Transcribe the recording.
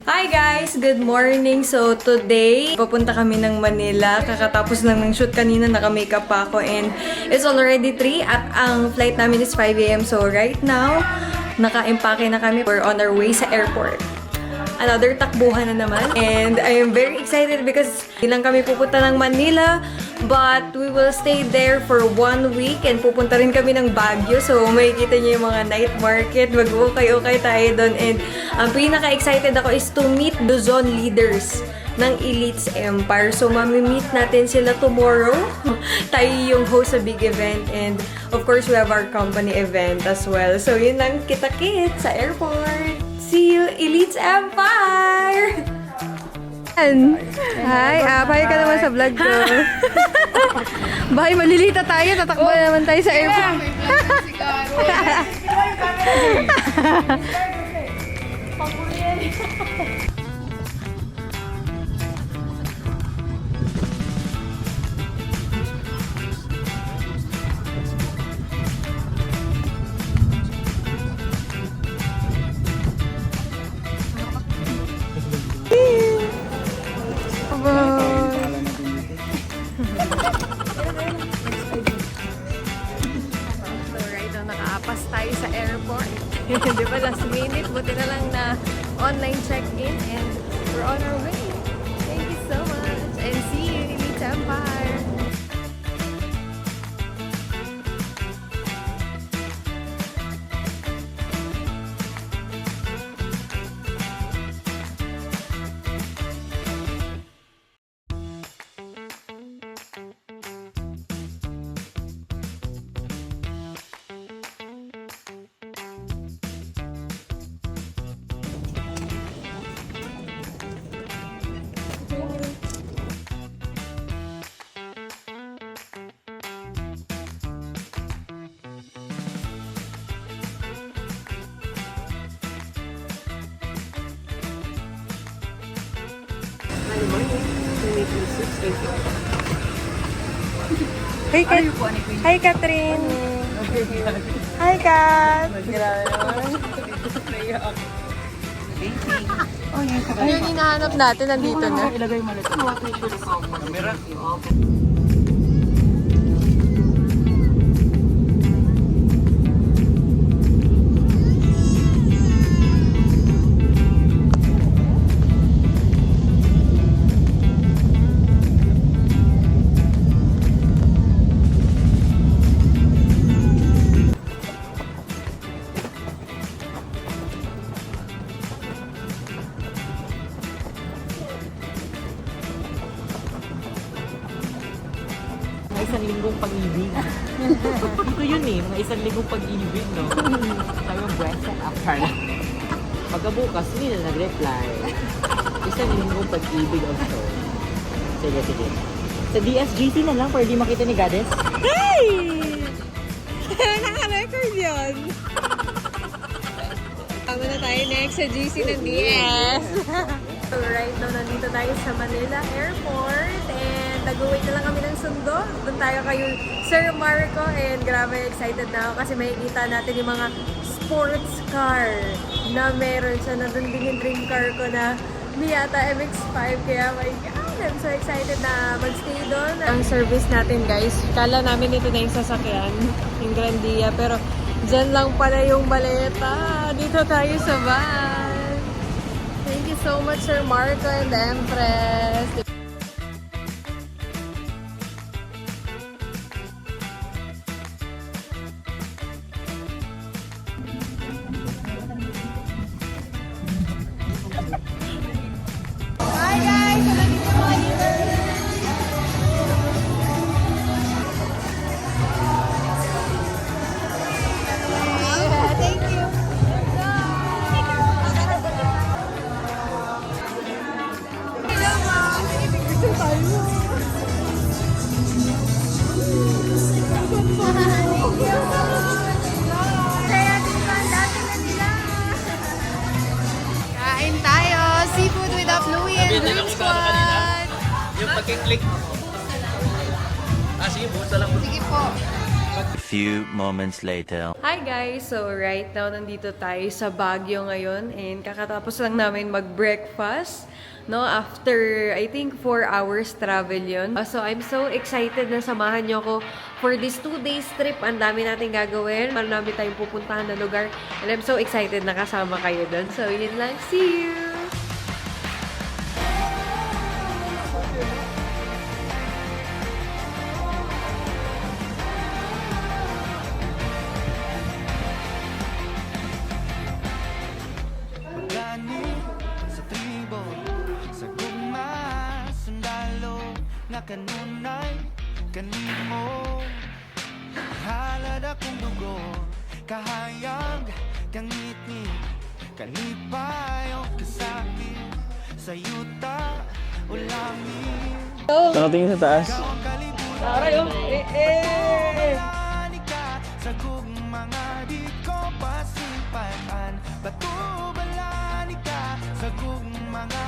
Hi guys! Good morning! So today, papunta kami ng Manila. Kakatapos lang ng shoot kanina, naka-makeup pa ako and it's already 3 at ang flight namin is 5 AM. So right now, naka-impake na kami. We're on our way sa airport. Another takbuhan na naman. And I am very excited because hindi lang kami pupunta ng Manila, but we will stay there for 1 week and pupunta rin kami ng Baguio. So makikita niyo yung mga night market, mag-ukay-ukay tayo doon. And ang pinaka-excited ako is to meet the zone leaders ng Elites Empire. So mamimit natin sila tomorrow. Tayo yung host sa big event and of course we have our company event as well. So yun lang, kita-kit sa airport. See you, Elites Empire! Hi, pahay ka naman sa vlog ko. Bahay, malilita tayo. Tatakbo na naman tayo sa airport. Nakaapas tayo sa airport. Di ba, last minute, buti na lang na online check-in and we're on our way. Thank you so much and see you in Elites Empire. Hey, Kat. Hi, Catherine. Hi, Kat. Ano yung hinahanap natin? Nandito na. Ilagay mo na ito. Camera. Isang linggong pag-ibig. Ito yun eh, mga isang linggong pag-ibig, no? Sabi yung Brenda after na. Pagkabukas, hindi na nag-reply. Isang linggong pag-ibig also. Sige, sige. Sa DSGC na lang, para di makita ni Goddess. Hey! Naka-record yun. Tama na tayo next sa GC ng DS. So right now, nandito tayo sa Manila Airport and nag-wait na lang kami ng sundo. Doon tayo kayo Sir Marco and grabe excited na ako kasi makikita natin yung mga sports car na meron siya. Nandun din yung dream car ko na Miata MX-5 kaya my God, I'm so excited na mag-stay doon. Ang service natin guys, kala namin ito na yung sasakyan, yung Grandia, pero dyan lang pala yung maleta. Dito tayo sa van. Thank you so much Sir Marco and the Empress. Kain tayo! Seafood with a fluid and drink squad! Yung pag-click. Sige, buhos na lang. Sige po. Few moments later. Hi guys! So right now, nandito tayo sa Baguio ngayon and kakatapos lang namin mag-breakfast. No, after I think 4 hours travel yun. So I'm so excited na samahan nyo ko for this 2 days trip. Ang dami natin gagawin. Marami tayong pupuntahan na lugar. And I'm so excited na kasama kayo dun. So yun lang. See you! Gani sa tribo, sa gugma, sundalo, nga kanunay, kanimo. Halad akong dugo, kahayag, kangiti, kanipayo, kasakit, sa yuta, ulamin. Nakatingin sa taas. Ikaw ang kalibutan. Aray, oh! Mabalani ka sa mga di ko pasimpatan. Batubalani ka sa mga